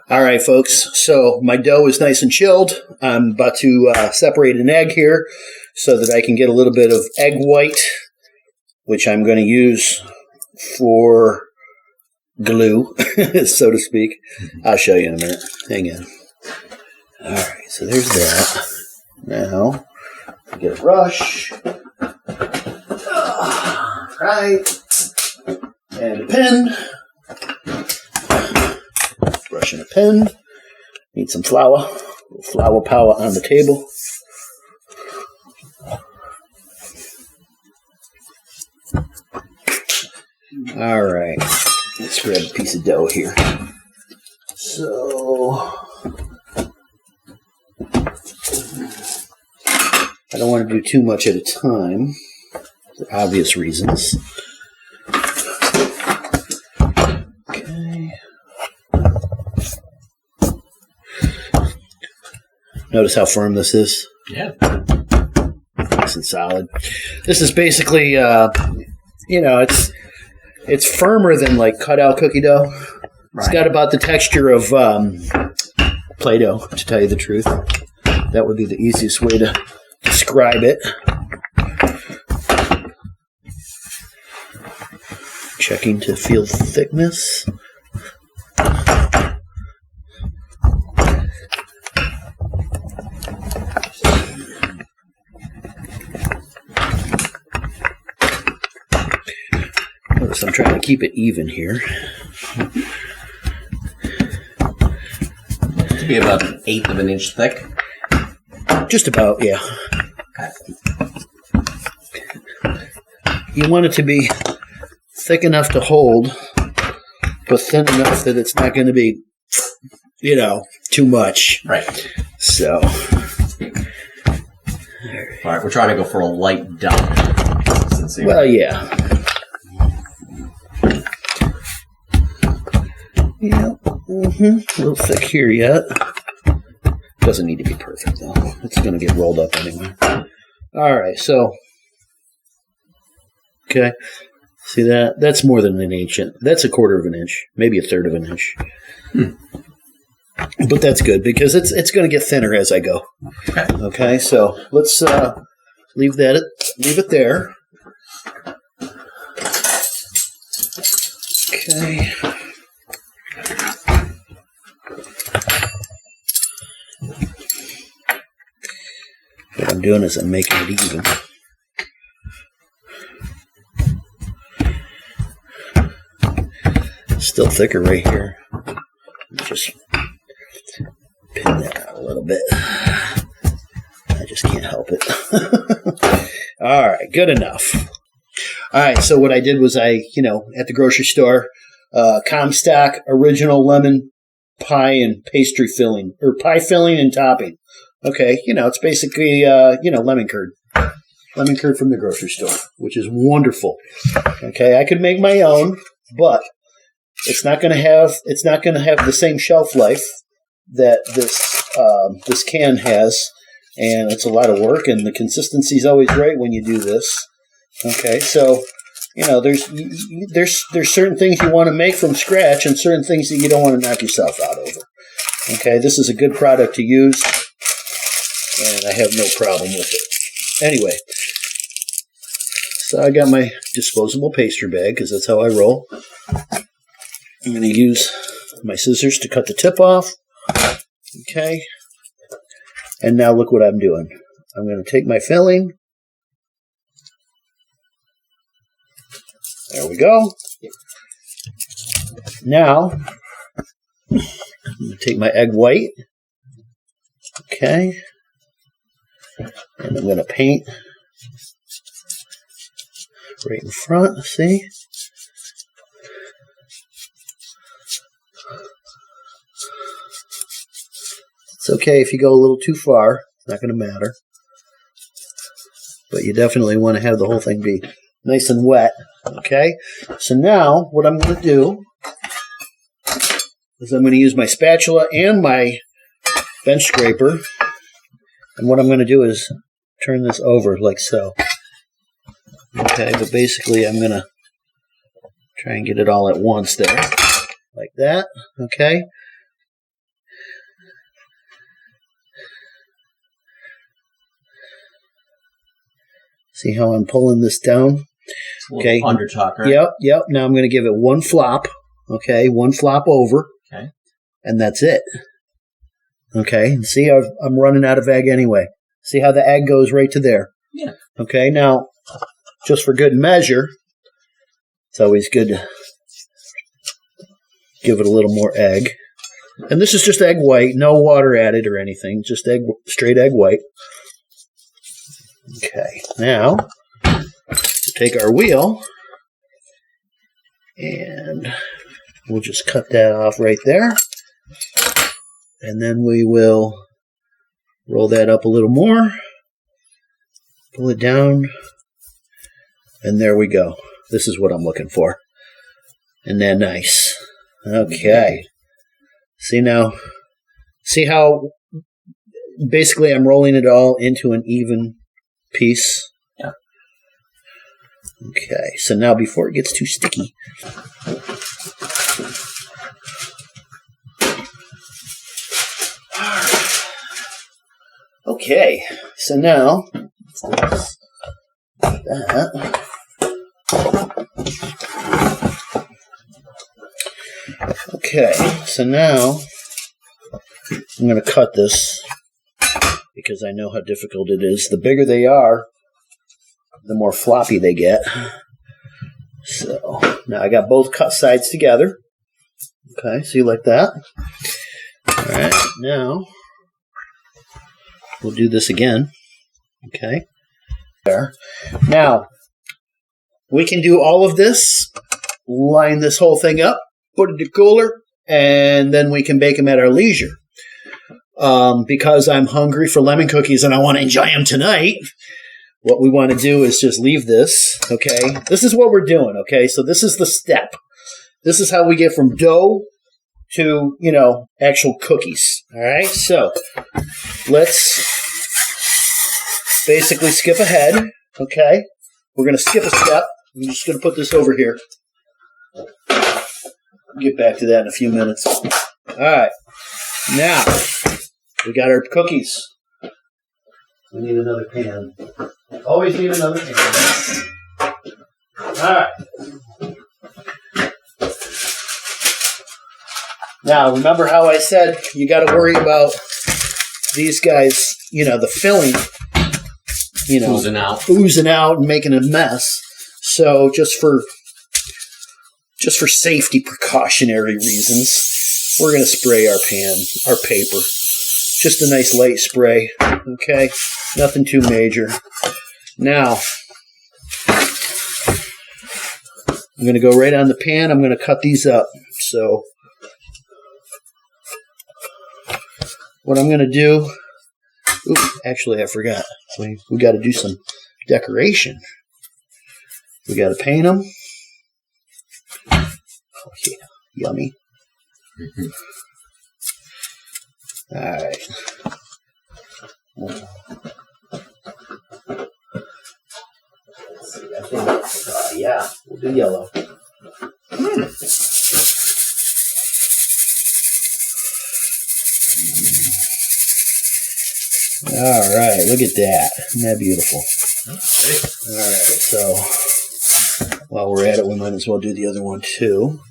All right, folks. So my dough is nice and chilled. I'm about to separate an egg here so that I can get a little bit of egg white, which I'm going to use for glue, so to speak. I'll show you in a minute. Hang on. All right, so there's that. Now, get a brush. Right. And a pen. Brush and a pen. Need some flour. A little flour power on the table. All right. Let's grab a piece of dough here. So, I don't want to do too much at a time for obvious reasons. Okay. Notice how firm this is? Yeah. Nice and solid. This is basically, it's firmer than like cutout cookie dough. Right. It's got about the texture of Play-Doh, to tell you the truth. That would be the easiest way to describe it. Checking to feel thickness. Notice I'm trying to keep it even here. To be about 1/8 of an inch thick. Just about, yeah. Okay. You want it to be thick enough to hold, but thin enough that it's not going to be, too much. Right. So. All right, we're trying to go for a light dot. Well, yeah. Yeah. A little thick here yet. Doesn't need to be perfect, though. It's going to get rolled up anyway. All right, so. Okay. See that? That's more than an inch. That's 1/4 of an inch, maybe 1/3 of an inch. But that's good because it's going to get thinner as I go. Okay, so let's leave it there. Okay. What I'm doing is I'm making it even. Still thicker right here. Just pin that out a little bit. I just can't help it. All right, good enough. All right, so what I did was at the grocery store, Comstock original lemon pie and pastry filling, or pie filling and topping. Okay, it's basically, lemon curd. Lemon curd from the grocery store, which is wonderful. Okay, I could make my own, but it's not going to have the same shelf life that this can has, and it's a lot of work, and the consistency is always right when you do this. Okay, so there's certain things you want to make from scratch, and certain things that you don't want to knock yourself out over. Okay, this is a good product to use, and I have no problem with it. Anyway, so I got my disposable pastry bag because that's how I roll. I'm going to use my scissors to cut the tip off. Okay. And now look what I'm doing. I'm going to take my filling. There we go. Now, I'm going to take my egg white. Okay. And I'm going to paint right in front. See? It's okay if you go a little too far. It's not going to matter. But you definitely want to have the whole thing be nice and wet. Okay? So now, what I'm going to do is I'm going to use my spatula and my bench scraper. And what I'm going to do is turn this over like so. Okay, but basically I'm going to try and get it all at once there. Like that. Okay? See how I'm pulling this down? Okay. Undertuck, right? Yep. Now I'm going to give it one flop. Okay, one flop over. Okay. And that's it. Okay, and see, I'm running out of egg anyway. See how the egg goes right to there? Yeah. Okay, now, just for good measure, it's always good to give it a little more egg. And this is just egg white, no water added or anything, just straight egg white. Okay, now, we'll take our wheel, and we'll just cut that off right there. And then we will roll that up a little more, pull it down, and there we go. This is what I'm looking for. Isn't that nice? Okay. See now, see how basically I'm rolling it all into an even piece? Yeah. Okay, so now before it gets too sticky, okay, so now that. Okay, so now I'm going to cut this because I know how difficult it is. The bigger they are, the more floppy they get. So now I got both cut sides together. Okay, see like that? All right, now we'll do this again. Okay. There. Now, we can do all of this, line this whole thing up, put it in the cooler, and then we can bake them at our leisure. Because I'm hungry for lemon cookies and I want to enjoy them tonight, what we want to do is just leave this, okay? This is what we're doing, okay? So this is the step. This is how we get from dough to, actual cookies, all right? So let's basically skip ahead, okay? We're going to skip a step. I'm just going to put this over here. We'll get back to that in a few minutes. All right. Now, we got our cookies. We need another pan. Always need another pan. All right. Now, remember how I said you got to worry about these guys, the filling, oozing out and making a mess. So just for safety precautionary reasons, we're going to spray our paper. Just a nice light spray, okay? Nothing too major. Now, I'm going to go right on the pan. I'm going to cut these up. So what I'm going to do, actually I forgot. We got to do some decoration. We got to paint them. Oh, yeah. Yummy. Mm-hmm. All right. Let's see. I think, yeah, we'll do yellow. All right, look at that. Isn't that beautiful? Okay. All right, so while we're at it, we might as well do the other one too.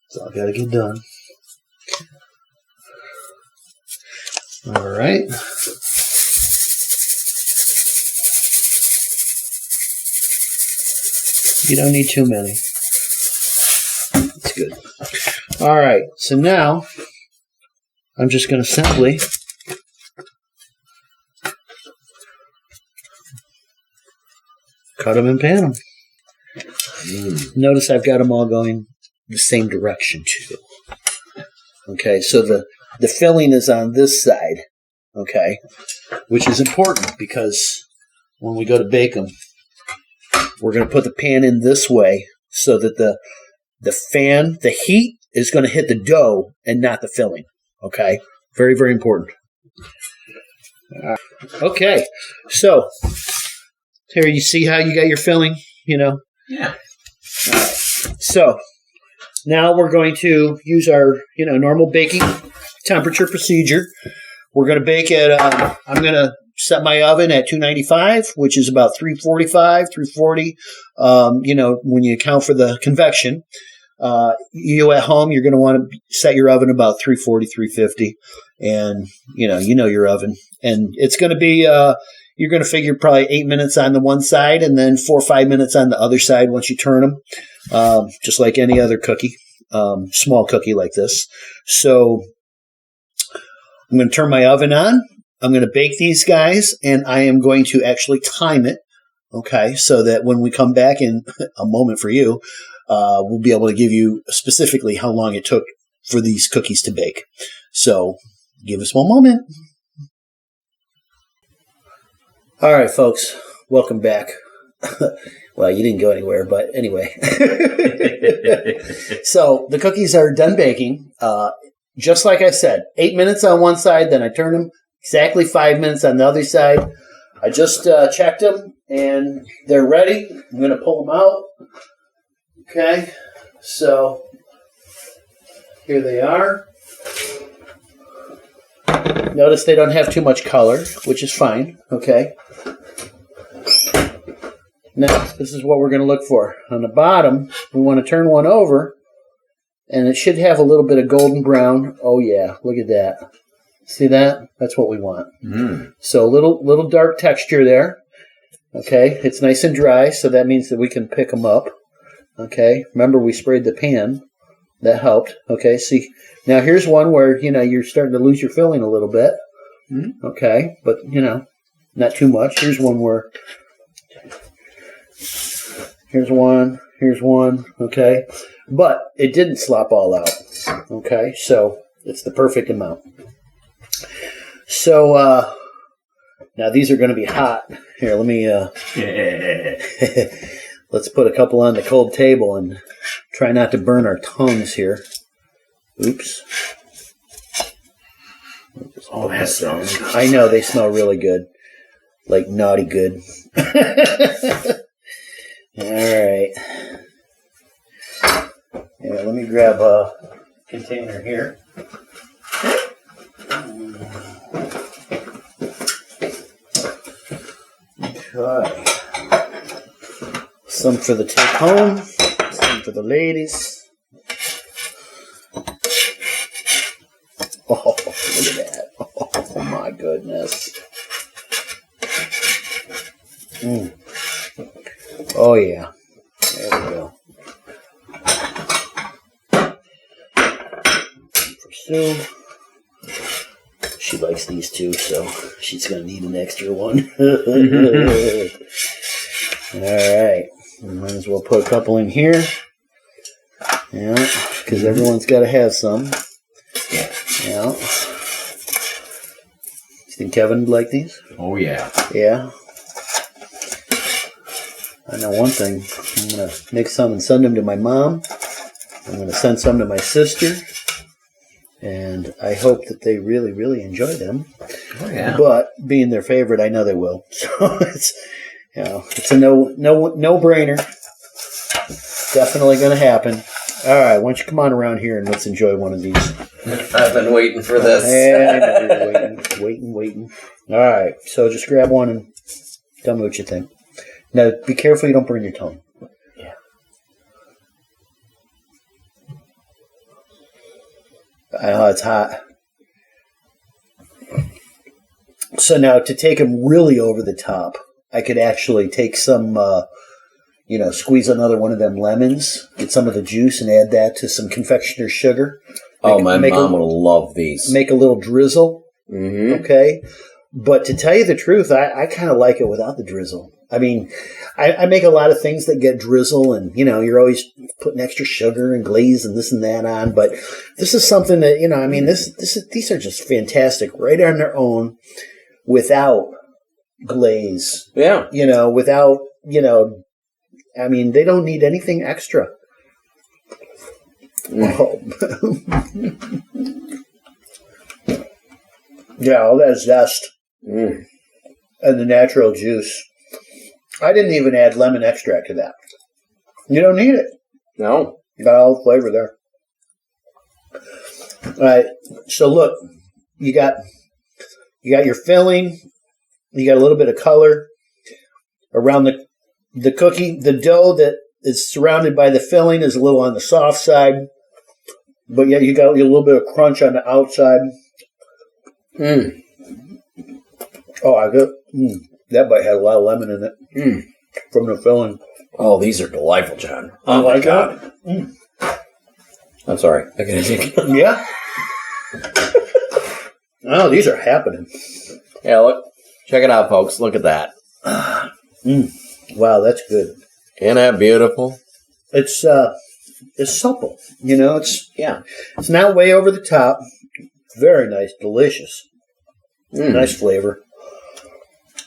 So I've got to get done. All right. You don't need too many. That's good. All right. So now I'm just going to simply cut them and pan them. Notice I've got them all going the same direction too. Okay, so the filling is on this side, okay, which is important because when we go to bake them, we're going to put the pan in this way so that the heat is going to hit the dough and not the filling. Okay, very, very important. Okay, so here you see how you got your filling, Yeah. All right. So now we're going to use our, normal baking temperature procedure. We're going to bake it. I'm going to set my oven at 295, which is about 345, 340. When you account for the convection, you at home, you're going to want to set your oven about 340, 350. And, you know your oven. And it's going to be, you're going to figure probably 8 minutes on the one side and then 4 or 5 minutes on the other side once you turn them, just like any other cookie, small cookie like this. So I'm going to turn my oven on. I'm going to bake these guys, and I am going to actually time it, okay, so that when we come back in a moment for you, we'll be able to give you specifically how long it took for these cookies to bake. So give us one moment. All right, folks, welcome back. Well, you didn't go anywhere, but anyway. So the cookies are done baking. Just like I said, 8 minutes on one side, then I turn them. Exactly 5 minutes on the other side. I just checked them, and they're ready. I'm going to pull them out. Okay, so here they are. Notice they don't have too much color, which is fine. Okay. Now, this is what we're going to look for. On the bottom, we want to turn one over, and it should have a little bit of golden brown. Oh, yeah, look at that. See that? That's what we want. So a little dark texture there. Okay, it's nice and dry, so that means that we can pick them up. Okay, remember we sprayed the pan. That helped. Okay, see, now here's one where, you're starting to lose your filling a little bit. Okay, but, not too much. Here's one where, here's one, okay. But it didn't slop all out. Okay, so it's the perfect amount. So, now these are going to be hot. Here, let me, let's put a couple on the cold table and try not to burn our tongues here. Oops. Oh, that smells good. I know, they smell really good. Like naughty good. All right. Yeah, let me grab a container here. Okay. Some for the take home, some for the ladies. Oh, look at that. Oh, my goodness. Oh, yeah. There we go. For Sue. She likes these two, so she's going to need an extra one. All right. Might as well put a couple in here. Yeah, because everyone's got to have some. Yeah. You think Kevin would like these? Oh, yeah. Yeah. I know one thing. I'm going to make some and send them to my mom. I'm going to send some to my sister. And I hope that they really, really enjoy them. Oh, yeah. But being their favorite, I know they will. So it's a no-brainer. Definitely going to happen. All right, why don't you come on around here and let's enjoy one of these. I've been waiting for this. I know you're waiting. All right, so just grab one and tell me what you think. Now, be careful you don't burn your tongue. Yeah. I know it's hot. So now, to take them really over the top, I could actually take some, squeeze another one of them lemons, get some of the juice, and add that to some confectioner's sugar. My mom will love these. Make a little drizzle. Mm-hmm. Okay? But to tell you the truth, I kind of like it without the drizzle. I mean, I make a lot of things that get drizzle, and, you're always putting extra sugar and glaze and this and that on. But this is something that, these are just fantastic right on their own without glaze. Yeah. Without, they don't need anything extra. Oh. Yeah, all that zest and the natural juice. I didn't even add lemon extract to that. You don't need it. No. You got all the flavor there. All right. So look, you got You got your filling. You got a little bit of color around the cookie. The dough that is surrounded by the filling is a little on the soft side. But yeah, you got a little bit of crunch on the outside. Oh, that bite had a lot of lemon in it from the filling. Oh, these are delightful, John. Oh my God. I'm sorry. Okay. Yeah. Oh, these are happening. Yeah, look. Check it out, folks. Look at that. Wow, that's good. Isn't that beautiful? It's supple. You know, it's not way over the top. Very nice, delicious. Nice flavor.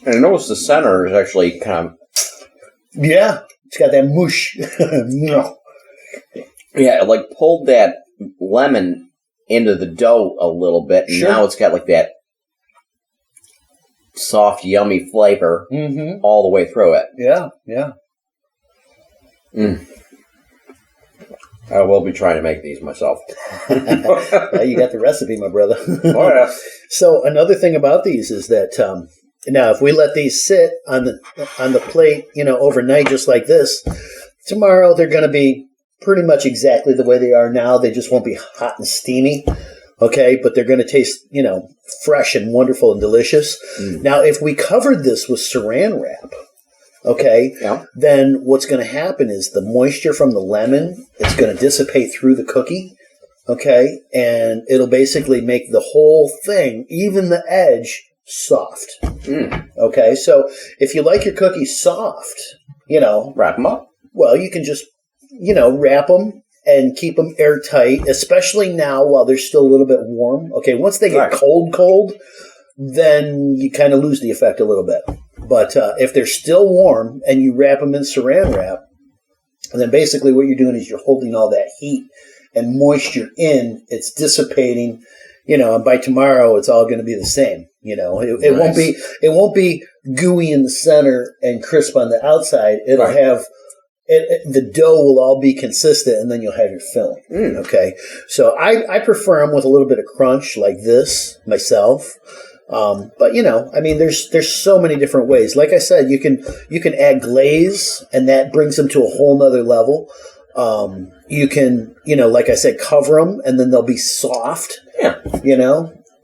And I notice the center is actually kind of... Yeah, it's got that mush. No. Yeah, it like pulled that lemon into the dough a little bit, and now it's got like that soft, yummy flavor all the way through it. Yeah. I will be trying to make these myself. Well, you got the recipe, my brother. Oh, yeah. So another thing about these is that now if we let these sit on the plate, overnight just like this, tomorrow they're going to be pretty much exactly the way they are now. They just won't be hot and steamy. Okay, but they're going to taste, fresh and wonderful and delicious. Now, if we covered this with saran wrap, okay, then what's going to happen is the moisture from the lemon is going to dissipate through the cookie, okay, and it'll basically make the whole thing, even the edge, soft. Okay, so if you like your cookies soft, wrap them up. Well, you can just, wrap them and keep them airtight, especially now while they're still a little bit warm. Okay, once they get cold, then you kind of lose the effect a little bit. But if they're still warm and you wrap them in saran wrap, then basically what you're doing is you're holding all that heat and moisture in. It's dissipating, and by tomorrow it's all going to be the same. It won't be gooey in the center and crisp on the outside. It'll have the dough will all be consistent, and then you'll have your filling. Okay, so I prefer them with a little bit of crunch like this myself. But there's so many different ways. Like I said, you can add glaze, and that brings them to a whole nother level. You can, like I said, cover them, and then they'll be soft. Yeah.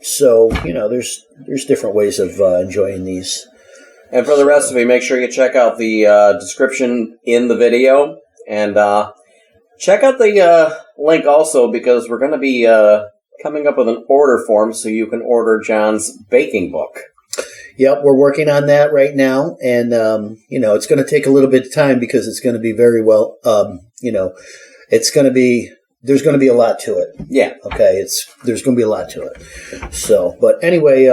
So there's different ways of enjoying these. And for the recipe, make sure you check out the description in the video, and check out the link also, because we're going to be coming up with an order form so you can order John's baking book. Yep, we're working on that right now, and it's going to take a little bit of time because it's going to be very well. There's going to be a lot to it. Yeah. Okay. There's going to be a lot to it. So, but anyway,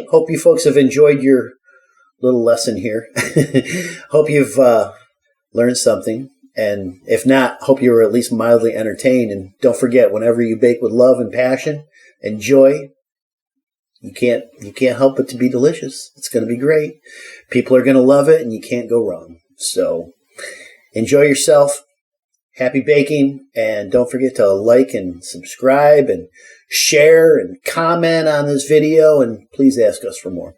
hope you folks have enjoyed your little lesson here. Hope you've learned something. And if not, hope you were at least mildly entertained. And don't forget, whenever you bake with love and passion and joy, you can't help but to be delicious. It's going to be great. People are going to love it, and you can't go wrong. So enjoy yourself. Happy baking. And don't forget to like and subscribe and share and comment on this video. And please ask us for more.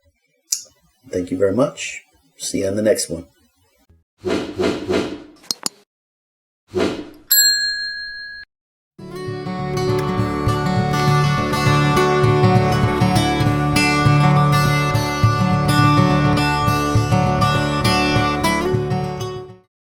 Thank you very much. See you on the next one.